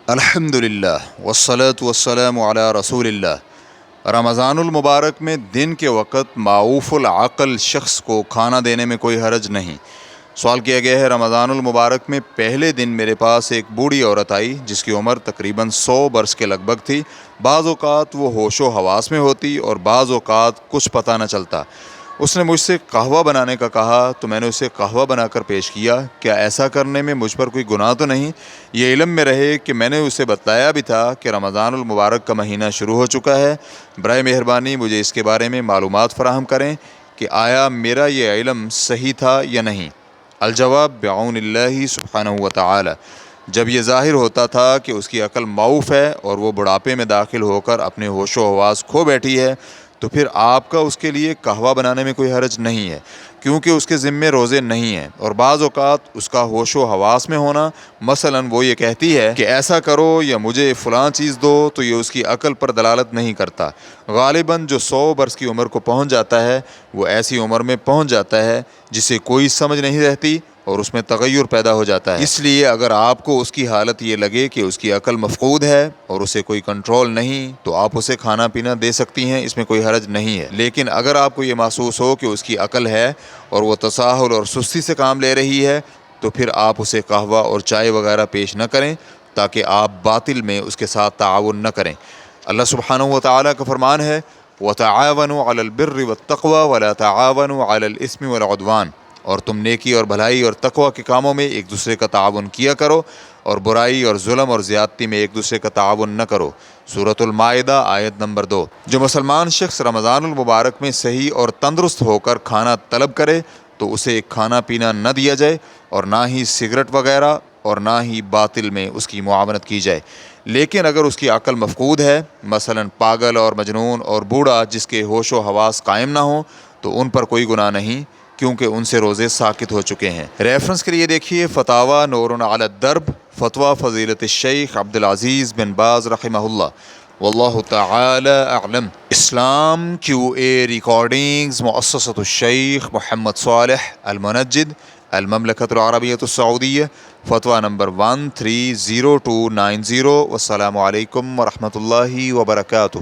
الحمدللہ والصلاة والسلام علی رسول اللہ۔ رمضان المبارک میں دن کے وقت معوف العقل شخص کو کھانا دینے میں کوئی حرج نہیں۔ سوال کیا گیا ہے، رمضان المبارک میں پہلے دن میرے پاس ایک بوڑھی عورت آئی جس کی عمر تقریباً 100 برس کے لگ بھگ تھی۔ بعض اوقات وہ ہوش و حواس میں ہوتی اور بعض اوقات کچھ پتہ نہ چلتا۔ اس نے مجھ سے قہوہ بنانے کا کہا تو میں نے اسے قہوہ بنا کر پیش کیا۔ کیا ایسا کرنے میں مجھ پر کوئی گناہ تو نہیں؟ یہ علم میں رہے کہ میں نے اسے بتلایا بھی تھا کہ رمضان المبارک کا مہینہ شروع ہو چکا ہے۔ برائے مہربانی مجھے اس کے بارے میں معلومات فراہم کریں کہ آیا میرا یہ علم صحیح تھا یا نہیں۔ الجواب بعون اللہ سبحانہ و تعالی۔ جب یہ ظاہر ہوتا تھا کہ اس کی عقل معوف ہے اور وہ بڑھاپے میں داخل ہو کر اپنے ہوش و حواس کھو بیٹھی ہے تو پھر آپ کا اس کے لیے قہوہ بنانے میں کوئی حرج نہیں ہے، کیونکہ اس کے ذمے روزے نہیں ہیں۔ اور بعض اوقات اس کا ہوش و حواس میں ہونا، مثلا وہ یہ کہتی ہے کہ ایسا کرو یا مجھے فلاں چیز دو، تو یہ اس کی عقل پر دلالت نہیں کرتا۔ غالباً جو 100 برس کی عمر کو پہنچ جاتا ہے وہ ایسی عمر میں پہنچ جاتا ہے جسے کوئی سمجھ نہیں رہتی اور اس میں تغیر پیدا ہو جاتا ہے۔ اس لیے اگر آپ کو اس کی حالت یہ لگے کہ اس کی عقل مفقود ہے اور اسے کوئی کنٹرول نہیں تو آپ اسے کھانا پینا دے سکتی ہیں، اس میں کوئی حرج نہیں ہے۔ لیکن اگر آپ کو یہ محسوس ہو کہ اس کی عقل ہے اور وہ تساہل اور سستی سے کام لے رہی ہے تو پھر آپ اسے قہوہ اور چائے وغیرہ پیش نہ کریں تاکہ آپ باطل میں اس کے ساتھ تعاون نہ کریں۔ اللہ سبحانہ و تعالیٰ کا فرمان ہے وَتَعَاوَنُوا عَلَى الْبِرِّ وَالتَّقْوَى وَلَا تَعَاوَنُوا عَلَى الْإِثْمِ وَالْعُدْوَانِ، اور تم نیکی اور بھلائی اور تقوی کے کاموں میں ایک دوسرے کا تعاون کیا کرو اور برائی اور ظلم اور زیادتی میں ایک دوسرے کا تعاون نہ کرو۔ سورۃ المائدہ آیت نمبر 2۔ جو مسلمان شخص رمضان المبارک میں صحیح اور تندرست ہو کر کھانا طلب کرے تو اسے کھانا پینا نہ دیا جائے اور نہ ہی سگریٹ وغیرہ اور نہ ہی باطل میں اس کی معاونت کی جائے۔ لیکن اگر اس کی عقل مفقود ہے، مثلا پاگل اور مجنون اور بوڑھا جس کے ہوش و حواس قائم نہ ہوں، تو ان پر کوئی گناہ نہیں، کیونکہ ان سے روزے ساقط ہو چکے ہیں۔ ریفرنس کے لیے دیکھیے فتاوی نور علی الدرب، فتویٰ فضیلت الشیخ عبدالعزیز بن باز رحمہ اللہ، واللہ تعالی اعلم۔ اسلام QA ریکارڈنگز، مؤسسۃ الشیخ محمد صالح المنجد، المملکۃ العربیۃ السعودیہ، فتویٰ نمبر 130290۔ والسلام علیکم ورحمۃ اللہ وبرکاتہ۔